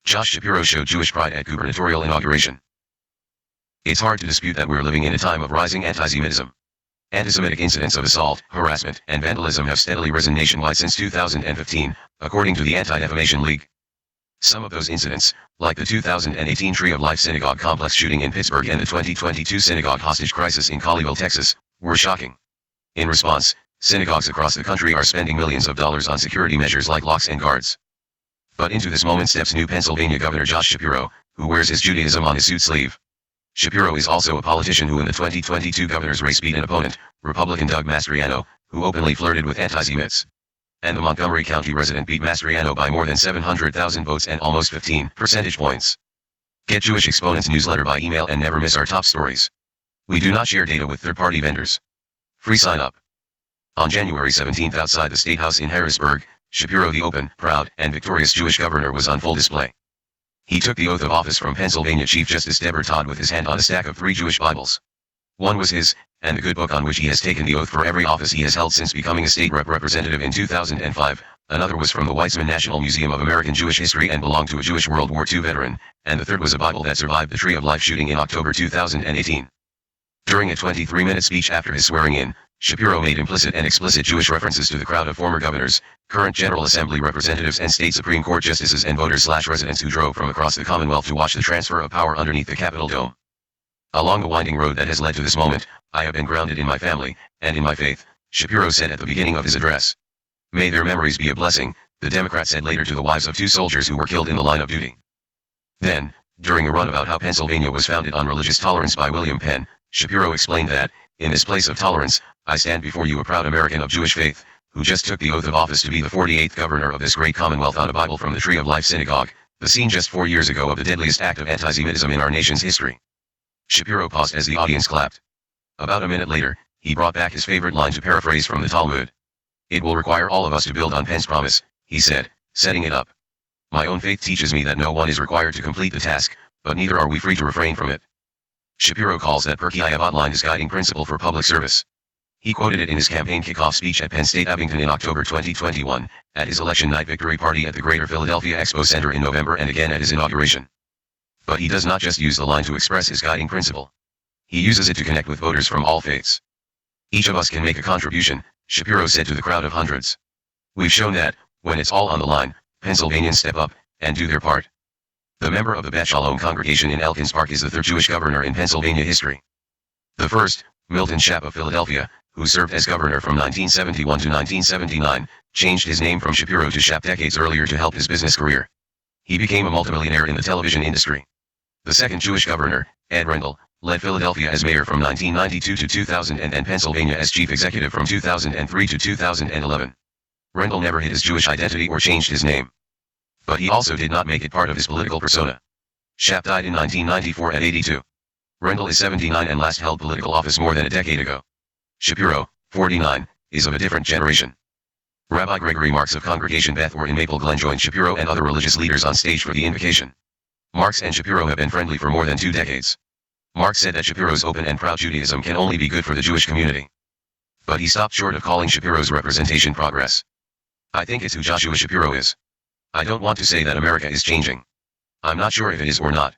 Josh Shapiro showed Jewish pride at gubernatorial inauguration. It's hard to dispute that we're living in a time of rising anti-Semitism. Anti-Semitic incidents of assault, harassment, and vandalism have steadily risen nationwide since 2015, according to the Anti-Defamation League. Some of those incidents, like the 2018 Tree of Life synagogue complex shooting in Pittsburgh and the 2022 synagogue hostage crisis in Colleyville, Texas, were shocking. In response, synagogues across the country are spending millions of dollars on security measures like locks and guards. But into this moment steps new Pennsylvania Governor Josh Shapiro, who wears his Judaism on his suit sleeve. Shapiro is also a politician who in the 2022 governor's race beat an opponent, Republican Doug Mastriano, who openly flirted with anti-Semites. And the Montgomery County resident beat Mastriano by more than 700,000 votes and almost 15 percentage points. Get Jewish Exponents newsletter by email and never miss our top stories. We do not share data with third-party vendors. Free sign-up. On January 17 outside the State House in Harrisburg, Shapiro, the open, proud, and victorious Jewish governor, was on full display. He took the oath of office from Pennsylvania Chief Justice Deborah Todd with his hand on a stack of 3 Jewish Bibles. One was his, and the good book on which he has taken the oath for every office he has held since becoming a state representative in 2005. Another was from the Weizmann National Museum of American Jewish History and belonged to a Jewish World War II veteran, and the third was a Bible that survived the Tree of Life shooting in October 2018. During a 23-minute speech after his swearing-in, Shapiro made implicit and explicit Jewish references to the crowd of former governors, current General Assembly representatives and state Supreme Court justices and voters/residents who drove from across the Commonwealth to watch the transfer of power underneath the Capitol dome. Along the winding road that has led to this moment, I have been grounded in my family, and in my faith, Shapiro said at the beginning of his address. May their memories be a blessing, the Democrat said later to the wives of 2 soldiers who were killed in the line of duty. Then, during a run about how Pennsylvania was founded on religious tolerance by William Penn, Shapiro explained that, in this place of tolerance, I stand before you a proud American of Jewish faith, who just took the oath of office to be the 48th governor of this great Commonwealth on a Bible from the Tree of Life synagogue, the scene just 4 years ago of the deadliest act of anti-Semitism in our nation's history. Shapiro paused as the audience clapped. About a minute later, he brought back his favorite line to paraphrase from the Talmud. It will require all of us to build on Penn's promise, he said, setting it up. My own faith teaches me that no one is required to complete the task, but neither are we free to refrain from it. Shapiro calls that Pirkei Avot line his guiding principle for public service. He quoted it in his campaign kickoff speech at Penn State Abington in October 2021, at his election night victory party at the Greater Philadelphia Expo Center in November, and again at his inauguration. But he does not just use the line to express his guiding principle. He uses it to connect with voters from all faiths. Each of us can make a contribution, Shapiro said to the crowd of hundreds. We've shown that, when it's all on the line, Pennsylvanians step up and do their part. The member of the Beth Shalom congregation in Elkins Park is the 3rd Jewish governor in Pennsylvania history. The first, Milton Schaap of Philadelphia, who served as governor from 1971 to 1979, changed his name from Shapiro to Schaap decades earlier to help his business career. He became a multimillionaire in the television industry. The second Jewish governor, Ed Rendell, led Philadelphia as mayor from 1992 to 2000 and Pennsylvania as chief executive from 2003 to 2011. Rendell never hid his Jewish identity or changed his name. But he also did not make it part of his political persona. Schaap died in 1994 at 82. Rendell is 79 and last held political office more than a decade ago. Shapiro, 49, is of a different generation. Rabbi Gregory Marks of Congregation Beth Or in Maple Glen joined Shapiro and other religious leaders on stage for the invocation. Marks and Shapiro have been friendly for more than 2 decades. Marks said that Shapiro's open and proud Judaism can only be good for the Jewish community. But he stopped short of calling Shapiro's representation progress. I think it's who Joshua Shapiro is. I don't want to say that America is changing. I'm not sure if it is or not.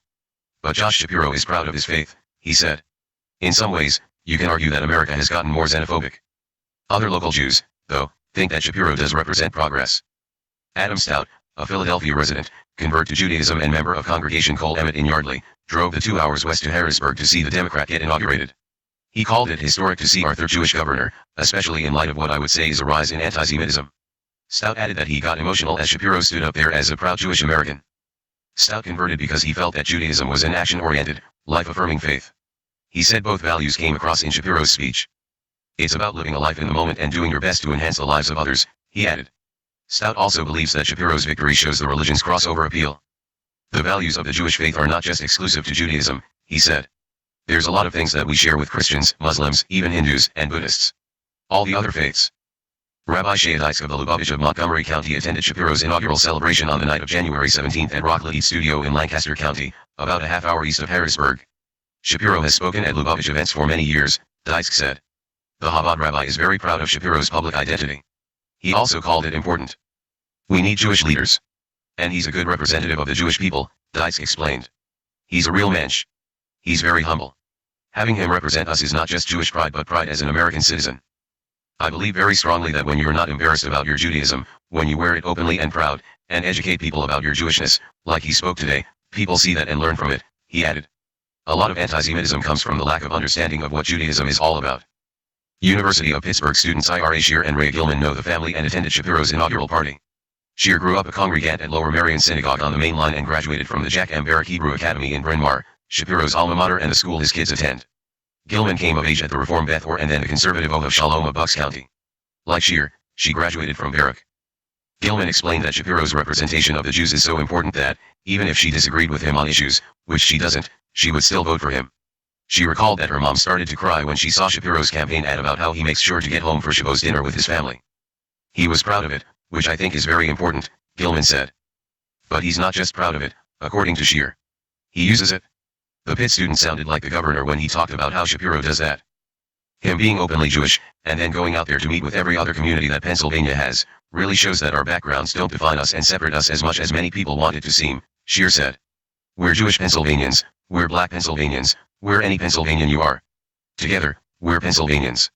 But Josh Shapiro is proud of his faith, he said. In some ways, you can argue that America has gotten more xenophobic. Other local Jews, though, think that Shapiro does represent progress. Adam Stout, a Philadelphia resident, convert to Judaism and member of Congregation Cole Emmett in Yardley, drove the 2 hours west to Harrisburg to see the Democrat get inaugurated. He called it historic to see our 3rd Jewish governor, especially in light of what I would say is a rise in anti-Semitism. Stout added that he got emotional as Shapiro stood up there as a proud Jewish American. Stout converted because he felt that Judaism was an action-oriented, life-affirming faith. He said both values came across in Shapiro's speech. It's about living a life in the moment and doing your best to enhance the lives of others, he added. Stout also believes that Shapiro's victory shows the religion's crossover appeal. The values of the Jewish faith are not just exclusive to Judaism, he said. There's a lot of things that we share with Christians, Muslims, even Hindus, and Buddhists. All the other faiths. Rabbi Shapiro of the Lubavitch of Montgomery County attended Shapiro's inaugural celebration on the night of January 17 at Rockledge Studio in Lancaster County, about a half-hour east of Harrisburg. Shapiro has spoken at Lubavitch events for many years, Dysk said. The Chabad rabbi is very proud of Shapiro's public identity. He also called it important. We need Jewish leaders. And he's a good representative of the Jewish people, Deitz explained. He's a real mensch. He's very humble. Having him represent us is not just Jewish pride but pride as an American citizen. I believe very strongly that when you're not embarrassed about your Judaism, when you wear it openly and proud, and educate people about your Jewishness, like he spoke today, people see that and learn from it, he added. A lot of anti-Semitism comes from the lack of understanding of what Judaism is all about. University of Pittsburgh students Ira Shear and Ray Gilman know the family and attended Shapiro's inaugural party. Shear grew up a congregant at Lower Merion Synagogue on the Main Line and graduated from the Jack M. Barak Hebrew Academy in Bryn Mawr, Shapiro's alma mater and the school his kids attend. Gilman came of age at the Reform Beth Or and then the conservative Ohav Shalom of Bucks County. Like Shear, she graduated from Barak. Gilman explained that Shapiro's representation of the Jews is so important that, even if she disagreed with him on issues, which she doesn't, she would still vote for him. She recalled that her mom started to cry when she saw Shapiro's campaign ad about how he makes sure to get home for Shavuos dinner with his family. He was proud of it, which I think is very important, Gilman said. But he's not just proud of it, according to Shear. He uses it. The Pitt student sounded like the governor when he talked about how Shapiro does that. Him being openly Jewish, and then going out there to meet with every other community that Pennsylvania has, really shows that our backgrounds don't define us and separate us as much as many people want it to seem, Shear said. We're Jewish Pennsylvanians, we're Black Pennsylvanians, we're any Pennsylvanian you are. Together, we're Pennsylvanians.